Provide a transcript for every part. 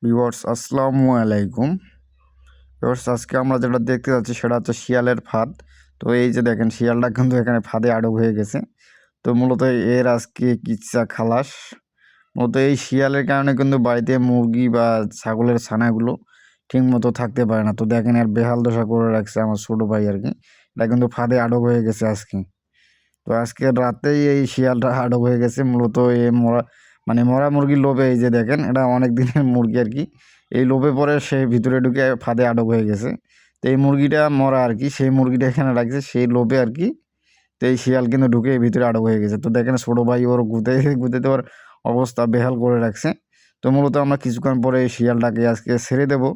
Viewers আসসালামু আলাইকুম। Viewers আজকে আমরা যেটা দেখতে যাচ্ছি সেটা হচ্ছে শিয়ালের ফাঁদ। তো এই যে দেখেন শিয়ালটা কিন্তু এখানে ফাঁদে আটক হয়ে গেছে। তো মূলত এর আজকে কিচ্ছা খালাস। মূলত এই শিয়ালের কারণে কিন্তু বাড়িতে মুরগি বা ছাগলের ছানাগুলো ঠিক মতো থাকতে পারে না। তো দেখেন এর বেহাল দশা করে রাখছে আমার ছোটো ভাই আর কি। এটা কিন্তু ফাঁদে আটক হয়ে গেছে আজকে। তো আজকে রাতেই এই শিয়ালটা আটক হয়ে গেছে মূলত এই মরা মুরগির লোভে। এই যে দেখেন এটা অনেক দিনের মুরগি আর কি। এই লোভে পরে সে ভিতরে ঢুকে ফাঁদে আটক হয়ে গেছে। তো এই মুরগিটা মরা আর কি, সেই মুরগিটা এখানে রাখছে সেই লোভে আর কি। তো এই শিয়াল কিন্তু ঢুকে ভিতরে আটক হয়ে গেছে। তো দেখেন ছোটো ভাই ওর গুঁতে ওর অবস্থা বেহাল করে রাখছে। তো মূলত আমরা কিছুক্ষণ পরে এই শিয়ালটাকে আজকে ছেড়ে দেবো।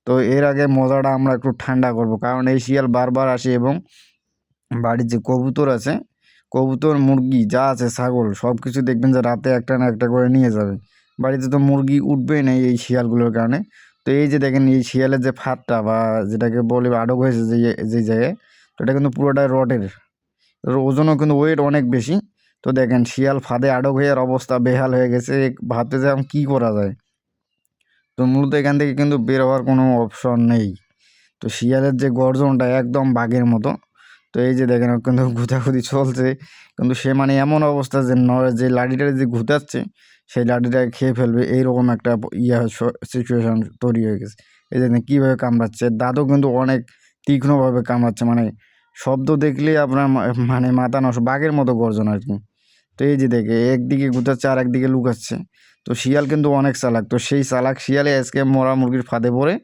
তো এর আগে মজাটা আমরা একটু ঠান্ডা করব, কারণ এই শিয়াল বারবার আসে এবং বাড়ির যে কবুতর আছে, কবুতর মুরগি যা আছে ছাগল সব কিছু দেখবেন যে রাতে একটা না একটা করে নিয়ে যাবে। বাড়িতে তো মুরগি উঠবেই না এই শিয়ালগুলোর কারণে। তো এই যে দেখেন এই শিয়ালের যে ফাঁদটা বা যেটাকে বলে আটক হয়েছে যে জায়গায়, তো এটা কিন্তু পুরোটাই রডের। ওজনও কিন্তু ওয়েট অনেক বেশি। তো দেখেন শিয়াল ফাঁদে আটক হয়ে আর অবস্থা বেহাল হয়ে গেছে, ভাবতে যে এখন কী করা যায়। তো মূলত এখান থেকে কিন্তু বের হওয়ার কোনো অপশন নেই। তো শিয়ালের যে গর্জনটা একদম বাঘের মতো। তো এই যে দেখেন কিন্তু গুঁতাগুতি চলছে, কিন্তু সে এমন অবস্থা যে যে লাঠিটা যে গুঁতাচ্ছে সেই লাঠিটাকে খেয়ে ফেলবে, এইরকম একটা সিচুয়েশান তৈরি হয়ে গেছে। এই যে কীভাবে কামড়াচ্ছে, দাঁতও কিন্তু অনেক তীক্ষ্ণভাবে কামড়াচ্ছে, শব্দ দেখলেই আপনার মাথা নষ্ট, বাঘের মতো গর্জন আর কি। তো এই যে দেখে একদিকে গুঁতাচ্ছে আর একদিকে লুকাচ্ছে। তো শিয়াল কিন্তু অনেক চালাক। তো সেই চালাক শিয়ালে আজকে মরা মুরগির ফাঁদে পড়ে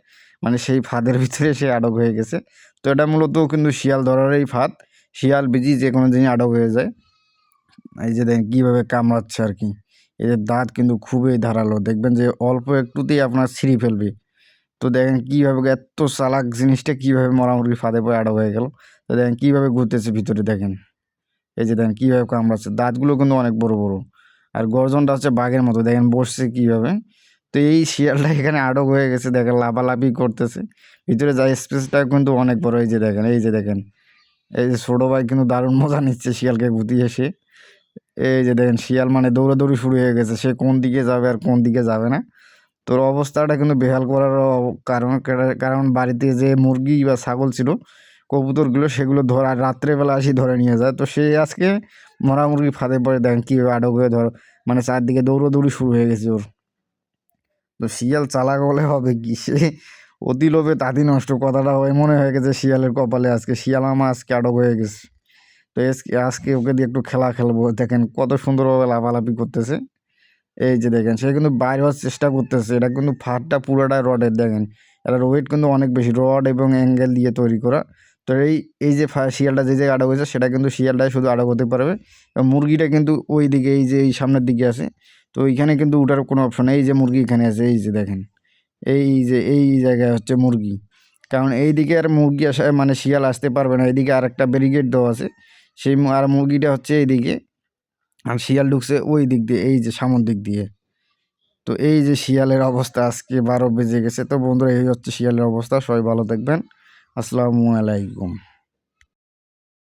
সেই ফাঁদের ভিতরে সে আটক হয়ে গেছে। তো এটা মূলত কিন্তু শিয়াল ধরারই ফাঁদ। শিয়াল বিজি যে কোনো দিনই আটক হয়ে যায়। এই যে দেখেন কীভাবে কামড়াচ্ছে আর কি। এদের দাঁত কিন্তু খুবই ধারালো, দেখবেন যে অল্প একটুতেই আপনার ছিঁড়ে ফেলবে। তো দেখেন কীভাবে এত চালাক জিনিসটা কীভাবে মরা মুরগির ফাঁদে পড়ে আটক হয়ে গেল। তো দেখেন কীভাবে ঘুরতেছে ভিতরে, দেখেন এই যে দেখেন কীভাবে কামড়াচ্ছে, দাঁতগুলো কিন্তু অনেক বড় বড়। আর গর্জনটা হচ্ছে বাঘের মতো, দেখেন বসছে কীভাবে। তো এই শিয়ালটা এখানে আটক হয়ে গেছে, দেখেন লাফালাফি করতেছে। ভিতরে যায় স্পেসটা কিন্তু অনেক বড়। এই যে দেখেন এই যে ছোটো ভাই কিন্তু দারুণ মজা নিচ্ছে শিয়ালকে গুতিয়ে এসে। এই যে দেখেন শিয়াল দৌড়াদৌড়ি শুরু হয়ে গেছে, সে কোন দিকে যাবে আর কোন দিকে যাবে না। তোর অবস্থাটা কিন্তু বেহাল করার কারণ বাড়িতে যে মুরগি বা ছাগল ছিল, কবুতরগুলো, সেগুলো রাত্রেবেলা ধরে নিয়ে যায়। তো সে আজকে মরা মুরগি ফাঁদে পড়ে দেখেন কীভাবে আটক হয়ে চারদিকে দৌড়াদৌড়ি শুরু হয়ে গেছে ওর। তো শিয়াল চালাক হলে হবে কি, সে অতি লোভে তাঁতি নষ্ট, কথাটা মনে হয়ে গেছে শিয়ালের কপালে। আজকে শিয়াল আজকে আটক হয়ে গেছে। তো আজকে ওকে দিয়ে একটু খেলা খেলবো। দেখেন কত সুন্দরভাবে লাফালাফি করতেছে। এই যে দেখেন সে কিন্তু বাইরে হওয়ার চেষ্টা করতেছে। এটা কিন্তু ফাঁদটা পুরোটাই রডের, দেখেন এটার ওয়েট কিন্তু অনেক বেশি, রড এবং অ্যাঙ্গেল দিয়ে তৈরি করা। তো এই যে শিয়ালটা যে জায়গায় আটক হয়েছে সেটা কিন্তু শিয়ালটাই শুধু আটক হতে পারবে, এবং মুরগিটা কিন্তু ওই দিকে, এই যে এই সামনের দিকে আছে। তো ওইখানে কিন্তু ওঠার কোনো অপশন নেই। এই যে মুরগি এখানে আছে, এই যে দেখেন এই জায়গায় হচ্ছে মুরগি, কারণ এই দিকে আর মুরগি আসা শিয়াল আসতে পারবে না। এইদিকে আর একটা ব্যারিকেড দেওয়া আছে, সেই আর মুরগিটা হচ্ছে এইদিকে, আর শিয়াল ঢুকছে ওই দিক দিয়ে, এই যে সামনের দিক দিয়ে। তো এই যে শিয়ালের অবস্থা, আজকে 12 বেজে গেছে। তো বন্ধুরা এই হচ্ছে শিয়ালের অবস্থা। সবাই ভালো থাকবেন। আসসালামু আলাইকুম।